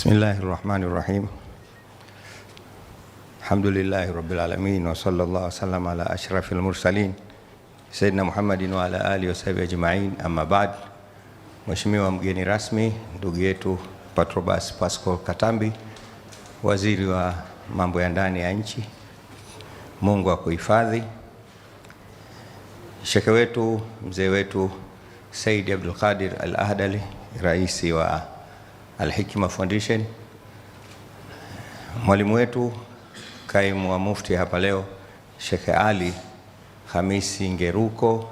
Bismillahirrahmanirrahim. Alhamdulillahi rabbil alamin wa sallallahu wasallam ala ashrafil mursalin Sayyidina Muhammadin wa ala alihi wa sahbihi ajma'in, amma ba'd. Mheshimiwa mgeni rasmi, ndugu yetu Patrobas Pascal Katambi, waziri wa mambo ya ndani ya nchi, Mungu akuhifadhi. Shekhe wetu, mzee wetu Said Abdul Qadir Al-Ahdali, raisi wa Al-Hikma Foundation, mwalimu wetu kaimu wa mufti hapa leo Sheikh Ali Hamisi Ngeruko,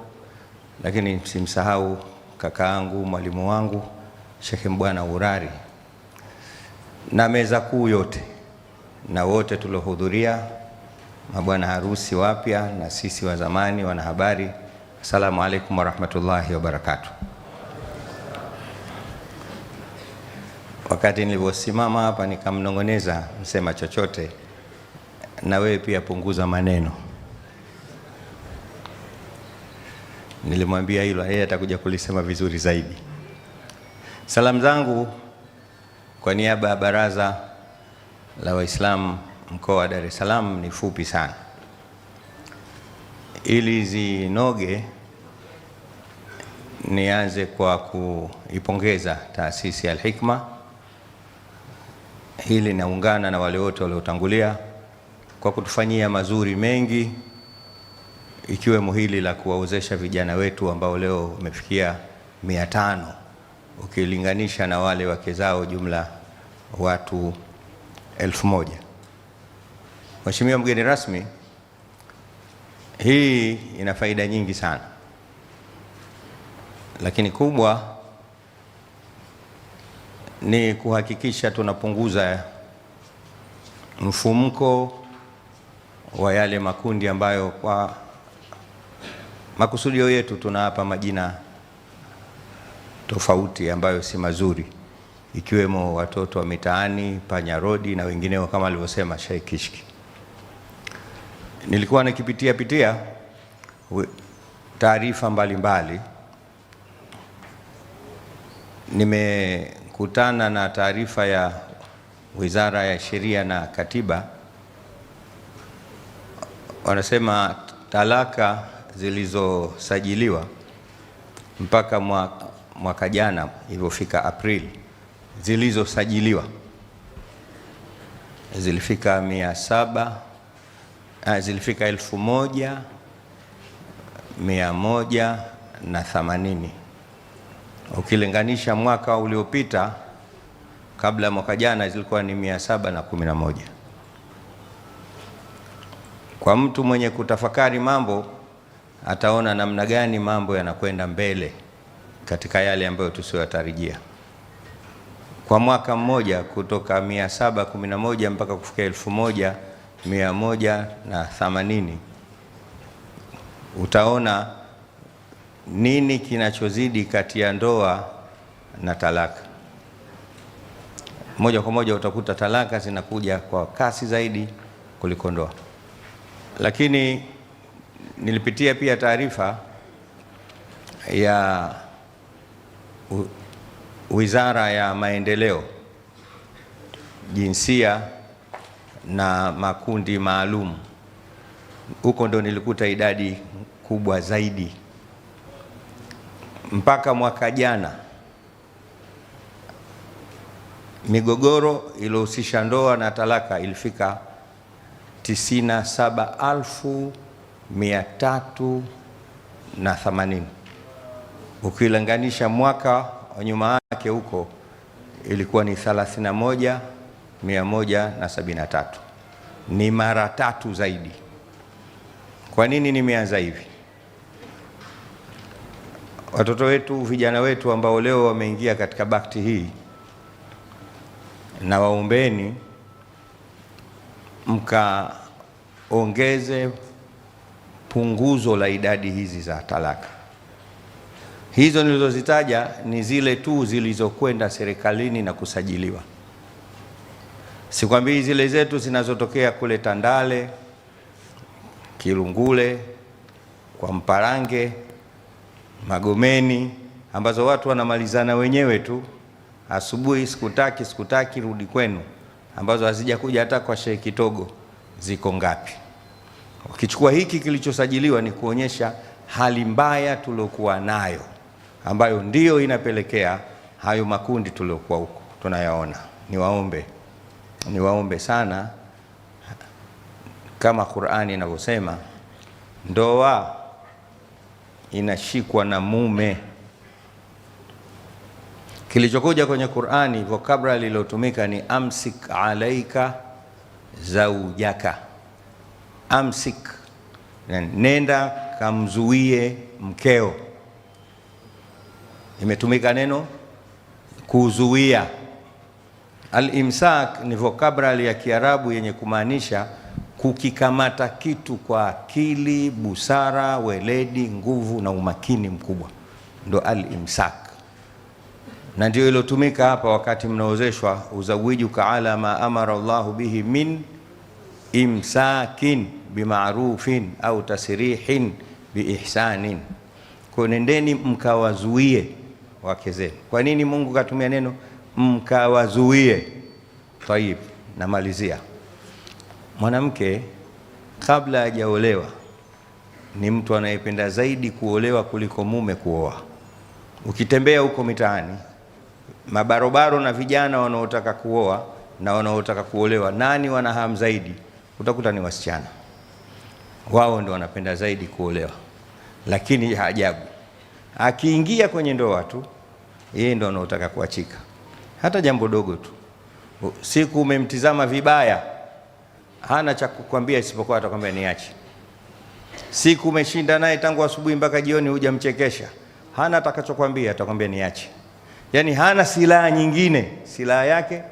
lakini simsahau kakaangu mwalimu wangu Sheikh Mbwana Urari, na meza kuu yote na wote tuliohudhuria, mabwana harusi wapya na sisi wa zamani, wanahabari, assalamu alaikum warahmatullahi wabarakatuh. Wakati niliposimama hapa nikamnongoneza msema chochote, na wewe pia punguza maneno. Nilimwambia hilo, yeye atakuja kulisema vizuri zaidi. Salamu zangu kwa niaba ya Baraza la Waislamu mkoa wa Dar es Salaam ni fupi sana. Ili zinoge, nianze kwa kuipongeza taasisi ya Al-Hikma. Hili naungana na wale wote waliotangulia kwa kutufanyia mazuri mengi, ikiwemo hili la kuwaozesha vijana wetu ambao leo wamefikia 500 ukilinganisha na wale wake zao jumla watu 1000. Mheshimiwa mgeni rasmi, hii ina faida nyingi sana, lakini kubwa ni kuhakikisha tunapunguza mfumuko wa yale makundi ambayo kwa makusudio yetu tunawapa majina tofauti ambayo si mazuri, ikiwemo watoto wa mitaani, panya rodi na wengineo kama alivyosema Sheikh Kishki. Nilikuwa nikipitia taarifa mbalimbali, nimekutana na taarifa ya Wizara ya Sheria na Katiba. Wanasema talaka zilizosajiliwa mpaka mwaka jana ilipofika Aprili, zilizosajiliwa zilifika 1180. Ukilinganisha mwaka uliopita kabla ya mwaka jana zilikuwa ni 711. Kwa mtu mwenye kutafakari mambo ataona namna gani mambo yanakwenda mbele katika yale ambayo tusiyotarajia. Kwa mwaka mmoja kutoka 711 mpaka kufika 1180, utaona nini kinachozidi kati ya ndoa na talaka. Moja kwa moja utakuta talaka zinakuja kwa kasi zaidi kuliko ndoa. Lakini nilipitia pia taarifa ya Wizara ya Maendeleo, Jinsia na Makundi Maalum. Huko ndo nilikuta idadi kubwa zaidi. Mpaka mwaka jana migogoro iliyohusisha ndoa na talaka ilifika 97,380. Ukilinganisha mwaka wa nyuma yake huko ilikuwa ni 31,173. Ni mara 3 zaidi. Kwa nini nimeanza hivi? Watoto wetu, vijana wetu ambao leo wameingia katika bakti hii, na waombeni mkaongeze punguzo la idadi hizi za talaka. Hizo nilizozitaja ni zile tu zilizokwenda serikalini na kusajiliwa. Sikwambii zile zetu zinazotokea kule Tandale, Kilungule, kwa Mparange, Magomeni, ambazo watu wanamalizana wenyewe tu, asubuhi sikutaki rudi kwenu, ambazo hazijakuja hata kwa Sheikh Kitogo, ziko ngapi? Ukichukua hiki kilichosajiliwa ni kuonyesha hali mbaya tuliokuwa nayo, ambayo ndiyo inapelekea hayo makundi tuliokuwa huko tunayaona. Niwaombe sana, kama Qur'ani inavyosema, ndoa inashikwa na mume. Kilichokuja kwenye Qur'ani, vocabulary iliyotumika ni amsik alaika zaujaka. Amsik, nenda kamzuie mkeo. Imetumika neno kuzuia. Al-imsak ni vocabulary ya Kiarabu yenye kumaanisha kukikamata kitu kwa akili, busara, weledi, nguvu na umakini mkubwa, ndo al-imsak. Na ndio ilotumika hapa wakati mnaozeshwa, uzawijuka ala ma amara Allahu bihi min imsakin bima'rufin au tasrihin biihsanin. Kwa nendeni mkawazuie wake zenu. Kwa nini Mungu katumia neno mkawazuie? Tayib, namalizia. Mwanamke kabla hajaolewa ni mtu anayependa zaidi kuolewa kuliko mume kuoa. Ukitembea huko mitaani, mabarobaro na vijana wanaotaka kuoa na wanaotaka kuolewa, nani wana hamu zaidi? Utakuta ni wasichana. Wao ndio wanapenda zaidi kuolewa. Lakini ajabu, akiingia kwenye ndoa tu, yeye ndio anaotaka kuachika. Hata jambo dogo tu, siku umemtizama vibaya, hana cha kukwambia isipokuwa atakwambia niache. Siku umeshinda naye tangu asubuhi mpaka jioni hujamchekesha, hana atakachokwambia, atakwambia niache. Yani hana silaha nyingine, silaha yake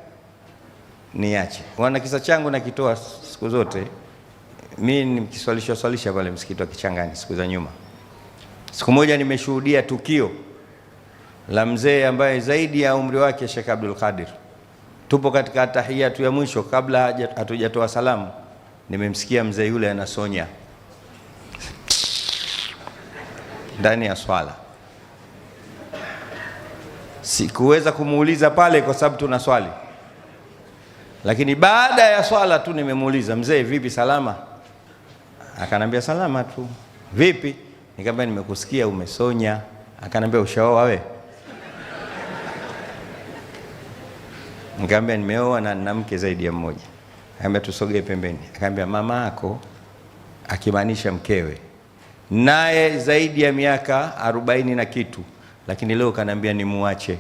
niache. Wana kisa changu na kitoa siku zote. Mimi nikiswalisha pale msikiti wa Kichangani siku za nyuma. Siku moja nimeshuhudia tukio la mzee ambaye zaidi ya umri wake Sheikh Abdul Qadir. Tupo katika tahiyatu ya mwisho, kabla hatujatoa salamu, nimemsikia mzee yule anasonya ndani ya swala. Sikuweza kumuuliza pale kwa sababu tuna swali, lakini baada ya swala tu nimemuuliza, mzee vipi, salama? Akanambia salama tu. Vipi? Nikamwambia nimekusikia umesonya. Akanambia ushaoa wewe? Nikamwambia nimeoa na nina mke zaidi ya mmoja. Akamwambia tusogee pembeni. Akamwambia mama yako, akimaanisha mkewe, naye zaidi ya miaka 40 na kitu, lakini leo kanambia nimuache.